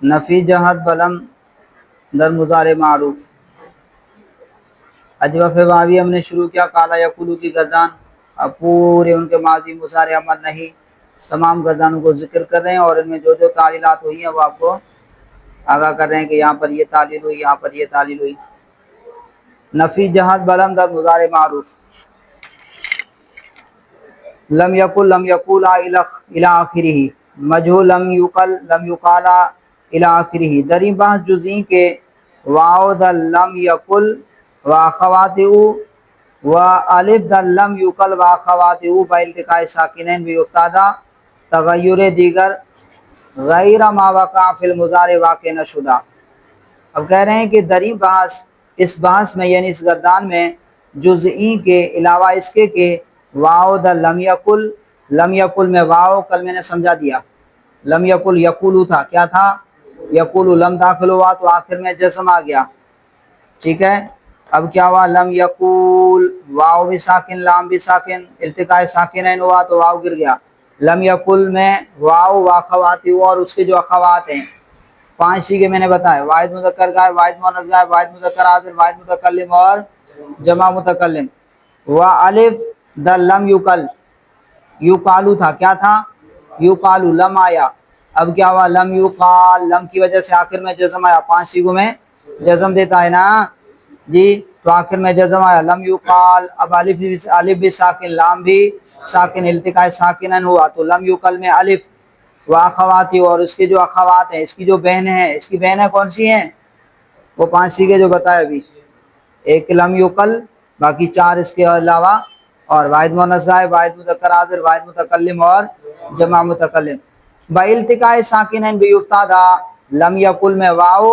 نفی جہت بلم در مضارع معروف اجوف واوی ہم نے شروع کیا کالا یقولو کی گردان. اب پورے ان کے ماضی مضارع امر نہیں تمام گردانوں کو ذکر کر رہے ہیں اور ان میں جو جو تعلیلات ہوئی ہیں وہ آپ کو آگاہ کر رہے ہیں کہ یہاں پر یہ تعلیل ہوئی، یہاں پر یہ تعلیل ہوئی. نفی جہت بلم در مضارع معروف لم یقل لم یقولا الی آخرہ مجہول لم یقل لم یقالا الی آخرہ. دری بحث جزئی کے واو دل لم یقل و اخواتہ و الف دل لم یقل و اخواتہ بالتقاء ساکنین بافتادہ تغیر دیگر غیر ما وقع فی المضارع واقع نہ شدہ. اب کہہ رہے ہیں کہ دری بحث اس بحث میں یعنی اس گردان میں جزئی کے علاوہ اس کے کہ واو دا لم یقل، لم یقل میں واو کل میں نے سمجھا دیا. لم یقل یقولو تھا، کیا تھا؟ یقولو. لم داخل ہوا تو آخر میں جزم آ گیا، ٹھیک ہے. اب کیا ہوا؟ لم یقول، واو بھی ساکن لام بھی ساکن، التقاء ساکنین ہوا تو واو گر گیا. لم یقل میں واو و اخواتی اور اس کے جو اخوات ہیں 5 سیغے میں نے بتایا: واحد مذکر غائب، واحد مؤنث غائب، واحد مذکر حاضر، واحد متکلم اور جمع متکلم. و الف دا لم یقل، یقالو تھا، کیا تھا؟ یقالو. لم آیا، اب کیا ہوا؟ لم یقال، لم کی وجہ سے آخر میں جزم آیا. 5 سیغوں میں جزم دیتا ہے نا جی، تو آخر میں جزم آیا. لم یقال. اب الف بھی ساکن، لام بھی ساکن، التقاء ساکنن ہوا تو لم یقل میں الف و اخواتی اور اس کے جو اخوات ہیں، اس کی جو بہنیں ہیں، اس کی بہنیں کون سی ہیں؟ وہ 5 سیغے جو بتائے ابھی. ایک لم یقل، باقی 4 اس کے علاوہ، اور واحد مؤنث غائب، واحد مذکر حاضر، واحد متکلم اور جمع متکلم. بالتقاء ساکنین بافتادہ، لم یقل میں واو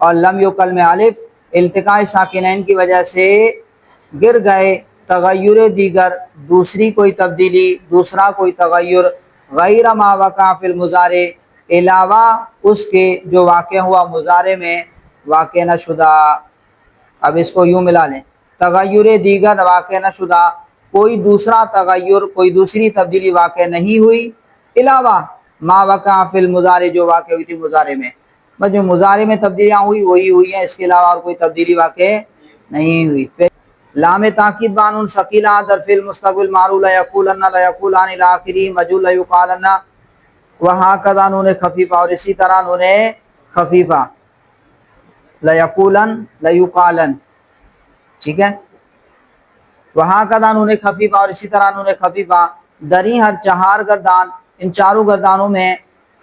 اور لم یقل میں الف التقاء ساکنین کی وجہ سے گر گئے. تغیر دیگر، دوسری کوئی تبدیلی، دوسرا کوئی تغیر، غیر ما وقع فی المضارع علاوہ اس کے جو واقع ہوا مضارع میں واقع نہ شدہ. اب اس کو یوں ملا لیں: تغیر دیگر واقع نہ شدہ، کوئی دوسرا تغیر، کوئی دوسری تبدیلی واقع نہیں ہوئی علاوہ ما وقع فی المضارع جو واقع ہوئی تھی مضارع میں. بس جو مضارع میں تبدیلیاں ہوئی وہی ہوئی ہیں، اس کے علاوہ اور کوئی تبدیلی واقع نہیں ہوئی. لام تاکید بانون ثقیلہ در فعل مستقبل معروف لا یقولن لا یقولان الی آخرہ مجهول لا یقالن وہکذا نون خفیفہ، اور اسی طرح نون خفیفہ لا یقولن لا یقالن، ٹھیک ہے. وہکذا نون خفیفہ، اور اسی طرح نون خفیفہ دری ہر 4 گردان، ان چاروں گردانوں میں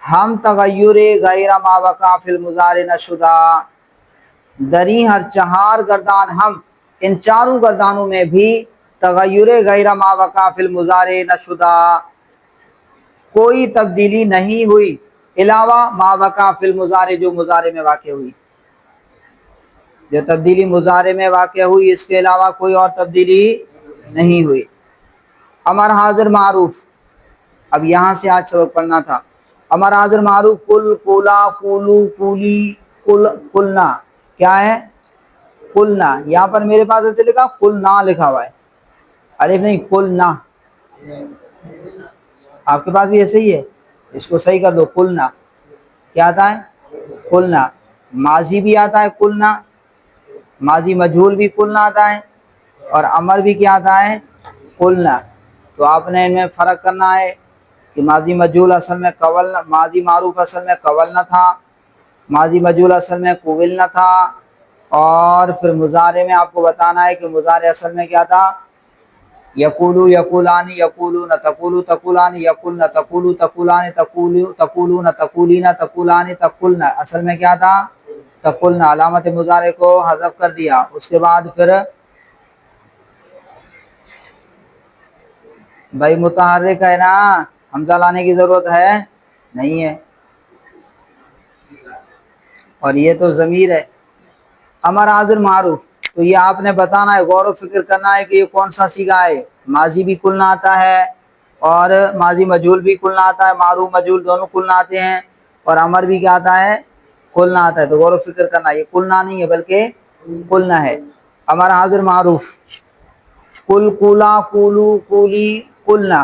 ہم تغیر غیر ما وقع فی المضارع نہ شدہ. دری ہر 4 گردان ہم، ان چاروں گردانوں میں بھی تغیر غیر ما وقع فی المضارع نہ شدہ، کوئی تبدیلی نہیں ہوئی علاوہ ما وقع فی المضارع جو مضارع میں واقع ہوئی. جو تبدیلی مضارع میں واقع ہوئی اس کے علاوہ کوئی اور تبدیلی نہیں ہوئی. امر حاضر معروف، اب یہاں سے آج سبق پڑھنا تھا. امر حاضر معروف کل، کولا، کولو، کولی، کلنا، کیا ہے؟ کلنا. یہاں پر میرے پاس ایسے لکھا کلنا لکھا ہوا ہے، الف نہیں، کلنا. آپ کے پاس بھی ایسے ہی ہے، اس کو صحیح کر دو. کلنا کیا آتا ہے؟ کلنا. ماضی بھی آتا ہے کلنا، ماضی مجہول بھی کلنا آتا ہے، اور امر بھی کیا آتا ہے؟ کلنا. تو آپ نے ان میں فرق کرنا ہے کہ ماضی مجہول اصل میں قول، ماضی معروف اصل میں قول نہ تھا، ماضی مجہول اصل میں قول نہ تھا، اور پھر مضارع میں آپ کو بتانا ہے کہ مضارع اصل میں کیا تھا؟ یقولو، یقولانی، یقولون، تقولو، تقولانی، یقولن، تقولو، تقولانی، تقولون، تقولین، تقولانی، تقولن. اصل میں کیا تھا؟ تقولن. علامت مضارع کو حذف کر دیا. اس کے بعد پھر بھائی متحرک ہے نا، حمزہ لانے کی ضرورت ہے نہیں ہے، اور یہ تو ضمیر ہے. امر حاضر معروف، تو یہ آپ نے بتانا ہے، غور و فکر کرنا ہے کہ یہ کون سا صیغہ ہے. ماضی بھی کلنا آتا ہے اور ماضی مجہول بھی کلنا آتا ہے، معروف مجہول دونوں کلنا آتے ہیں، اور امر بھی کیا آتا ہے؟ کلنا آتا ہے. تو غور و فکر کرنا، یہ کلنا نہیں ہے بلکہ کلنا ہے. امر حاضر معروف کل، کولا، کولو، کولی، کلنا.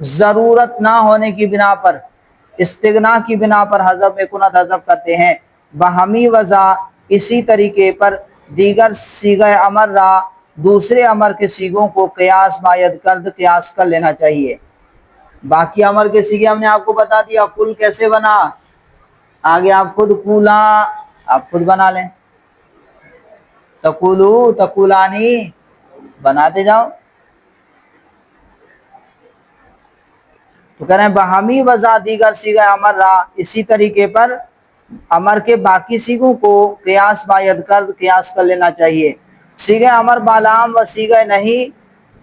ضرورت نہ ہونے کی بنا پر، استغنا کی بنا پر حذف میں کنت حذف کرتے ہیں۔ بہمی وضع اسی طریقے پر دیگر صیغہ امر را دوسرے امر کے صیغوں کو قیاس باید کرد قیاس کر لینا چاہیے۔ باقی امر کے صیغے ہم نے آپ کو بتا دیا، کل کیسے بنا، آگے آپ خود کولا آپ خود بنا لیں، تقولو تقولانی بناتے جاؤ۔ تو کہہ رہے ہیں بہمی وضع دیگر صیغہ امر را اسی طریقے پر امر کے باقی صیغوں کو قیاس باید کرد قیاس کر لینا چاہیے۔ صیغہ امر بالام و صیغہ نہیں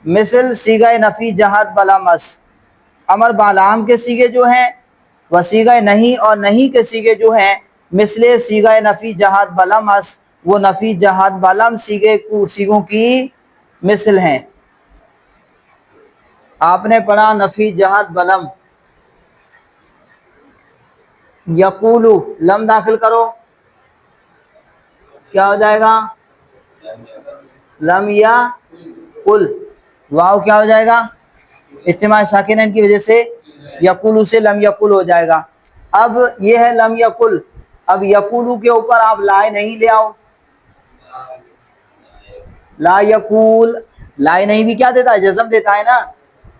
مثل صیغہ نفی جہت بلامس، امر بالام کے صیغے جو ہیں و صیغہ نہیں اور نہیں کے صیغے جو ہیں مثل صیغہ نفی جہت بلامس، وہ نفی جہت بلم صیغوں کی مثل ہیں۔ آپ نے پڑھا نفی جہت بلم، یقولو لم داخل کرو کیا ہو جائے گا، لم یا قل، واو کیا ہو جائے گا، اجتماع ساکنین کی وجہ سے یقولو سے لم یقل ہو جائے گا۔ اب یہ ہے لم یقل، اب یقولو کے اوپر آپ لائے نہیں لے آؤ، لا یقول، لائے نہیں بھی کیا دیتا ہے، جزم دیتا ہے نا،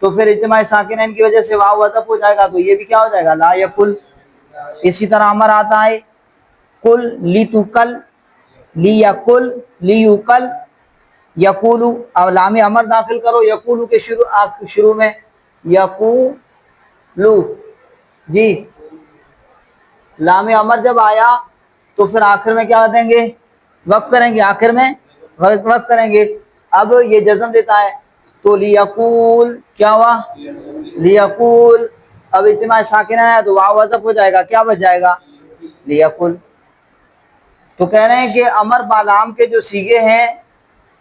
تو پھر اجتماع ساکنین کی وجہ سے واو حذف ہو جائے گا، تو یہ بھی کیا ہو جائے گا لا یقل۔ اسی طرح امر آتا ہے قل لی تقل، لی یقل، لی یقل، یقولو، اب لام امر داخل کرو یقولو کے شروع میں، یقولو، جی لام امر جب آیا تو پھر آخر میں کیا دیں گے، وقف کریں گے، آخر میں وقف کریں گے۔ اب یہ جزم دیتا ہے تو لیقول کیا ہوا، لیقول، اب اجتماع ساکنہ ہے تو واو حذف ہو جائے گا، کیا بچ جائے گا لیقول۔ تو کہہ رہے ہیں کہ امر بالام کے جو صیغے ہیں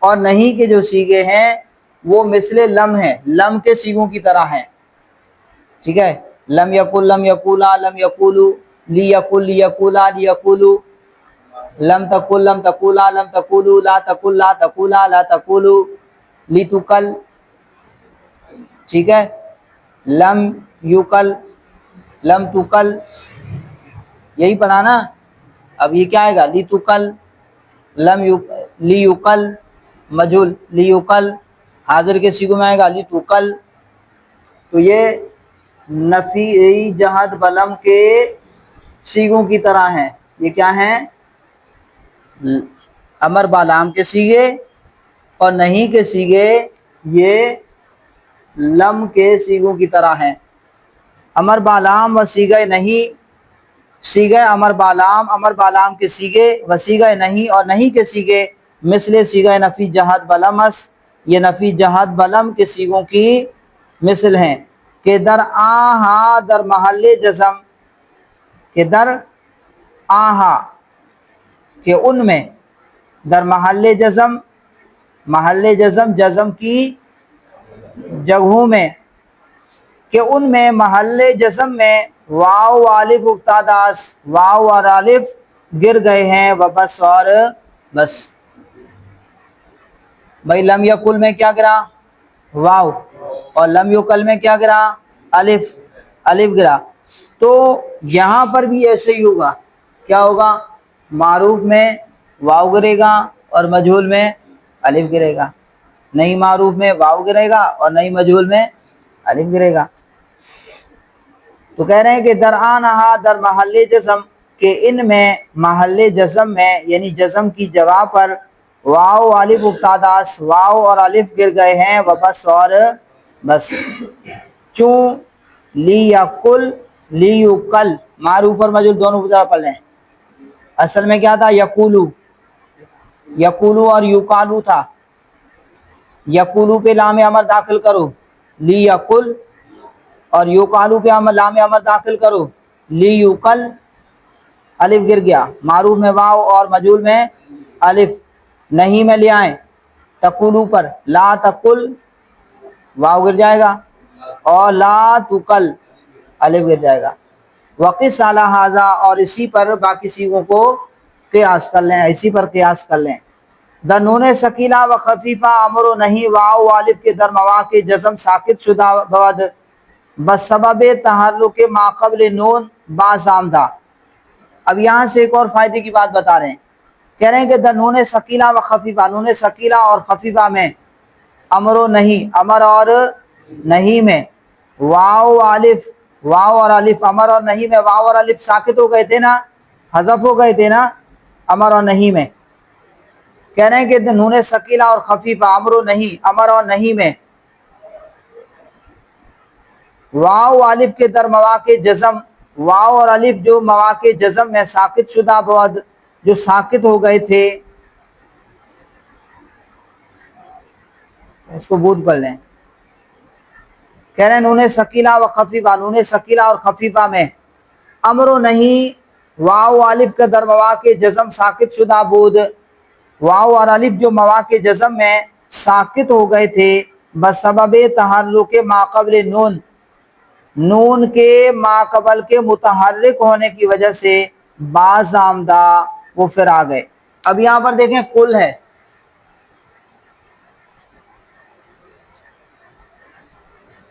اور نہیں کے جو صیغے ہیں وہ مثل لم ہیں، لم کے صیغوں کی طرح ہیں، ٹھیک ہے، لم یقل لم یقولا لم یقولو، لی یقل لی یقولا لی یقولو، لم تقل لم تقولا لم تقولو، لا تقل لا تقولا لا تقولو، لی تقل، ٹھیک ہے، لم یقل لم تقل، یہی پڑھا نا۔ اب یہ کیا آئے گا، لی تقل، لی یقل، مجھول لی یقل، حاضر کے صیغوں میں آئے گا لی تقل۔ تو یہ نفی جہت بلم کے صیغوں کی طرح ہیں، یہ کیا ہیں، امر بالام کے صیغے اور نہیں کے صیغے یہ لم کے صیغوں کی طرح ہیں۔ امر بالام و صیغہ نہیں، صیغہ امر بالام کے صیغے و صیغہ نہیں اور نہیں کے صیغے مثل صیغہ نفی جہت بلمس، یہ نفی جہت بلم کے صیغوں کی مثل ہیں کہ در آہا در محل جزم، کہ در آہا کہ ان میں، در محل جزم، محل جزم جزم کی جگہوں میں، کہ ان میں محل جزم میں واو الف افتاداس، واو اور الف گر گئے ہیں، و بس اور بس۔ بھائی لم یقل میں کیا گرا، واو، اور لم یقل میں کیا گرا، الف، الف گرا۔ تو یہاں پر بھی ایسے ہی ہوگا، کیا ہوگا، معروف میں واو گرے گا اور مجہول میں الف گرے گا، نہیں معروف میں واو گرے گا اور نہیں مجہول میں الف گرے گا۔ تو کہہ رہے ہیں کہ در آنہا در محل جزم، کہ ان میں محل جزم میں یعنی جزم کی جگہ پر واو الف افتاداس، واو اور الف گر گئے ہیں، و بس اور بس۔ چون لی یقل لی یقل، معروف اور مجہول دونوں طرح پڑھ لیں، اصل میں کیا تھا، یقولو، یقولو اور یقالو تھا، یقولو پہ لام امر داخل کرو لی یقل، اور یقالو پہ لام امر داخل کرو لی یقل، الف گر گیا، معروف میں واو اور مجہول میں الف، نہیں میں لے آئیں تقولو پر، لا تقل واو گر جائے گا اور لا تقل الف گر جائے گا۔ وقس علی ھذا، اور اسی پر باقی صیغوں کو قیاس کر لیں، اسی پر قیاس کر لیں۔ دا نون ثقیلہ و خفیفہ امر و نہیں واو الف کے در مواقع جزم ساکت شدہ بود، بس سبب تحرک ماقبل نون باز آمدہ. اب یہاں سے ایک اور فائدے کی بات بتا رہے ہیں. کہہ رہے ہیں کہ دا نون ثقیلہ و خفیفہ، نون ثقیلہ اور خفیفہ میں امر و نہیں، امر اور نہیں میں واو الف، واو اور الف، امر اور نہیں میں واو اور الف ساکت ہو گئے تھے نا، حذف ہو گئے تھے نا امر اور نہیں میں. کہہ رہے ہیں کہ نون ثقیلہ اور خفیفہ، امر و نہیں، امر اور نہیں میں واو الف کے در مواقع جزم، واو اور الف جو مواقع جزم میں ساکت شدہ بعد، جو ساکت ہو گئے تھے، اس کو بود پڑھ لیں. کہہ رہے ہیں نون ثقیلہ و خفیفہ، نون ثقیلہ اور خفیفہ میں امر و نہیں، واو الف کے در مواقع جزم ساکت شدہ بود، واو اور الف جو مواقع جزم میں ساکت ہو گئے تھے بسبب تحرک ماقبل نون، نون کے ماقبل کے متحرک ہونے کی وجہ سے باز آمدہ، وہ پھر آ گئے. اب یہاں پر دیکھیں کل ہے،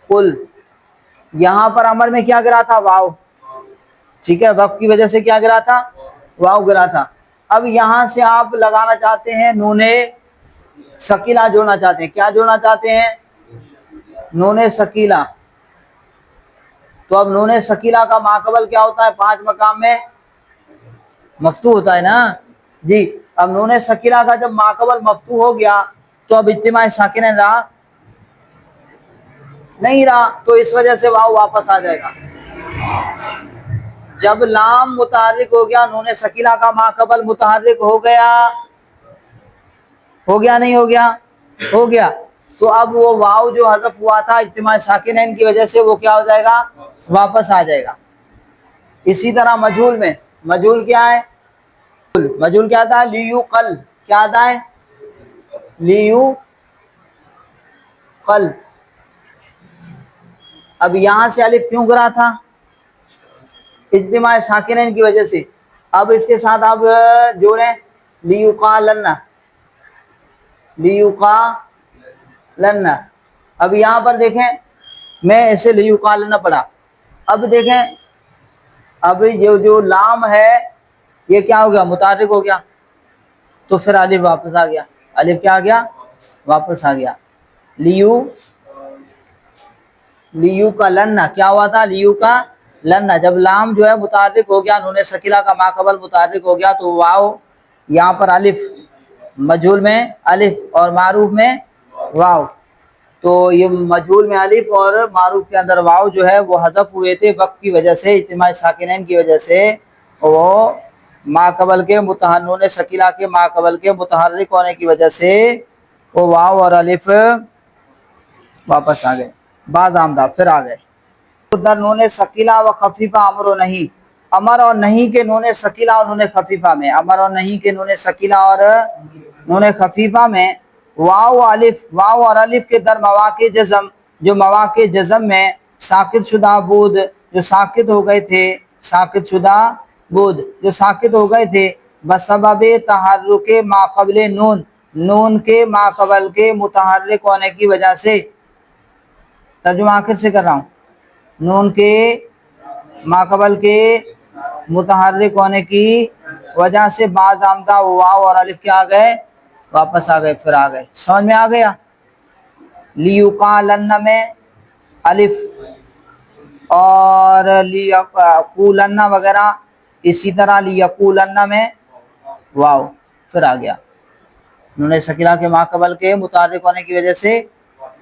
کل، یہاں پر امر میں کیا گرا تھا؟ واو. ٹھیک ہے، وقت کی وجہ سے کیا گرا تھا؟ واو گرا تھا. اب یہاں سے آپ لگانا چاہتے ہیں نون ثقیلہ جوڑنا چاہتے ہیں. کیا جوڑنا چاہتے ہیں؟ نون ثقیلہ. تو اب نون ثقیلہ کا ماقبل کیا ہوتا ہے 5 مقام میں؟ مفتوح ہوتا ہے نا جی. اب نون ثقیلہ کا جب ماقبل مفتوح ہو گیا تو اب اجتماع ساکنین رہا نہیں رہا، تو اس وجہ سے واو واپس آ جائے گا. جب لام متحرک ہو گیا، نون ثقیلہ کا ماقبل متحرک ہو گیا، ہو گیا نہیں ہو گیا؟ ہو گیا. تو اب وہ واو جو حذف ہوا تھا اجتماع ساکنین کی وجہ سے وہ کیا ہو جائے گا؟ واپس آ جائے گا. اسی طرح مجہول میں، مجہول کیا ہے؟ مجہول کیا تھا؟ لیو قل. کیا آتا ہے؟ لیو قل. اب یہاں سے الف کیوں گرا تھا؟ اجتماع ساکنین کی وجہ سے. اب اس کے ساتھ آپ جوڑیں لیقالن، لیقالن. اب یہاں پر دیکھیں میں ایسے لیقالن پڑھا، اب دیکھیں اب یہ جو لام ہے یہ کیا ہو گیا؟ متحرک ہو گیا، تو پھر الف واپس آ گیا. الف کیا آ گیا؟ واپس آ گیا. لیو کا لن، کیا ہوا تھا؟ لیو کا لن. جب لام جو ہے متحرک ہو گیا، نون ثقیلہ کا ماقبل متحرک ہو گیا تو واو، یہاں پر الف، مجہول میں الف اور معروف میں واو. تو یہ مجہول میں الف اور معروف کے اندر واو جو ہے وہ حذف ہوئے تھے وقت کی وجہ سے، اجتماع ساکنین کی وجہ سے. وہ ماقبل کے نون ثقیلہ کے ماقبل کے متحرک ہونے کی وجہ سے وہ واو اور الف واپس آ گئے، بعد آمدہ پھر آ گئے. در نون ثقیلہ و خفیفہ امر و نہیں، امر اور نہیں کے نون ثقیلہ اور نون خفیفہ میں، امر اور نہیں کے نون ثقیلہ اور نون خفیفہ میں واو الف، واو اور الف کے در مواقع جزم، جو مواقع جزم میں ساکت شدہ بود، جو ساکت ہو گئے تھے، ساکت شدہ بود جو ساکت ہو گئے تھے بسبب تحرک ماقبل نون، نون کے ماقبل کے متحرک ہونے کی وجہ سے. ترجمہ آخر سے کر رہا ہوں. نون کے ماقبل کے متحرک ہونے کی وجہ سے بعض آمدہ واو اور الف کیا آ گئے؟ واپس آ گئے، پھر آ گئے. سمجھ میں آ گیا؟ لیقالن میں الف اور لیقولن وغیرہ، اسی طرح لیقولن میں واو پھر آ گیا. نون ثقیلہ کے ماقبل کے متحرک ہونے کی وجہ سے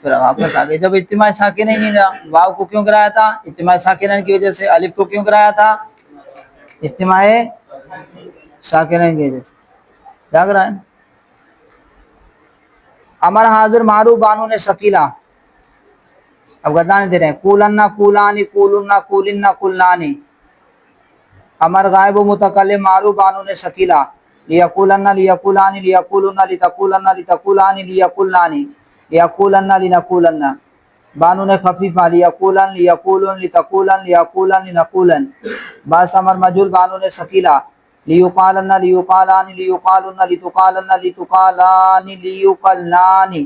پھر واپس آ گئے. جب اجتماع ساکنین نہیں رہا، واو کو کیوں کرایا تھا؟ اجتماع ساکنین کی وجہ سے. الف کو کیوں کرایا تھا؟ اجتماع ساکنین کی وجہ سے. جاگ رہا ہے؟ امر حاضر معروف بانون ثقیلہ. اب گردانے دے رہے ہیں کولن کولانی کولن کولن کلانی. امر غائب و متکلم معروف بانون ثقیلہ لیقولن لیقولانی لیقولن لتقولن لتقولانی لیقولانی لیقولن لنقولن. بانون خفیفہ لیقولن لیقولن لتقولن لیقولن لنقولن. باس امر مجہول بانون ثقیلہ لیقالن لیقالانی لیقالن لتقالن لتقالانی لیقلانی.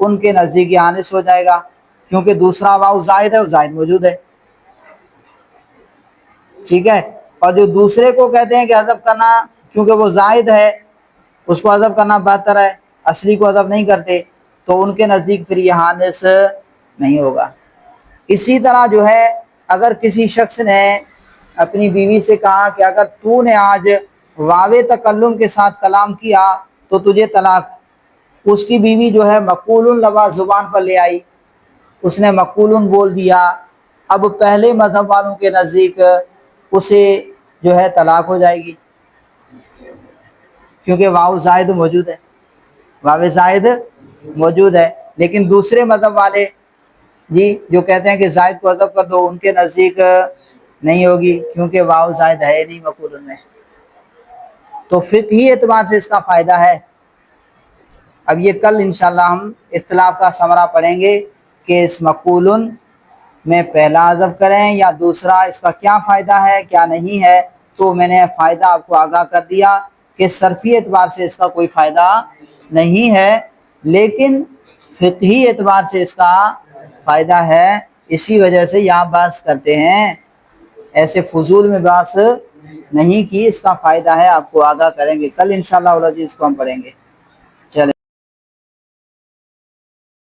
ان کے نزدیک یہ آنس ہو جائے گا، کیونکہ دوسرا واو زائد ہے اور زائد موجود ہے، ٹھیک ہے۔ اور جو دوسرے کو کہتے ہیں کہ حذف کرنا، کیونکہ وہ زائد ہے اس کو حذف کرنا بہتر ہے، اصلی کو حذف نہیں کرتے، تو ان کے نزدیک پھر یہ آنس نہیں ہوگا۔ اسی طرح جو ہے اگر کسی شخص نے اپنی بیوی سے کہا کہ اگر تو نے آج واو تکلم کے ساتھ کلام کیا تو تجھے طلاق، اس کی بیوی جو ہے مقول لفظ زبان پر لے آئی، اس نے مقول بول دیا، اب پہلے مذہب والوں کے نزدیک اسے جو ہے طلاق ہو جائے گی، کیونکہ واو زائد موجود ہے، واو زائد موجود ہے۔ لیکن دوسرے مذہب والے جی جو کہتے ہیں کہ زائد کو حذف کر دو، ان کے نزدیک نہیں ہوگی، کیونکہ واو زائد ہے نہیں مقول میں۔ تو فقہی اعتبار سے اس کا فائدہ ہے۔ اب یہ کل انشاءاللہ ہم اختلاف کا ثمرہ پڑھیں گے کہ اس مقول میں پہلا حذف کریں یا دوسرا، اس کا کیا فائدہ ہے کیا نہیں ہے۔ تو میں نے فائدہ آپ کو آگاہ کر دیا کہ صرفی اعتبار سے اس کا کوئی فائدہ نہیں ہے، لیکن فقہی اعتبار سے اس کا فائدہ ہے۔ اسی وجہ سے یہاں بحث کرتے ہیں، ایسے فضول میں بحث نہیں کی، اس کا فائدہ ہے، آپ کو آگاہ کریں گے۔ کل انشاءاللہ العزیز کو ہم پڑھیں گے۔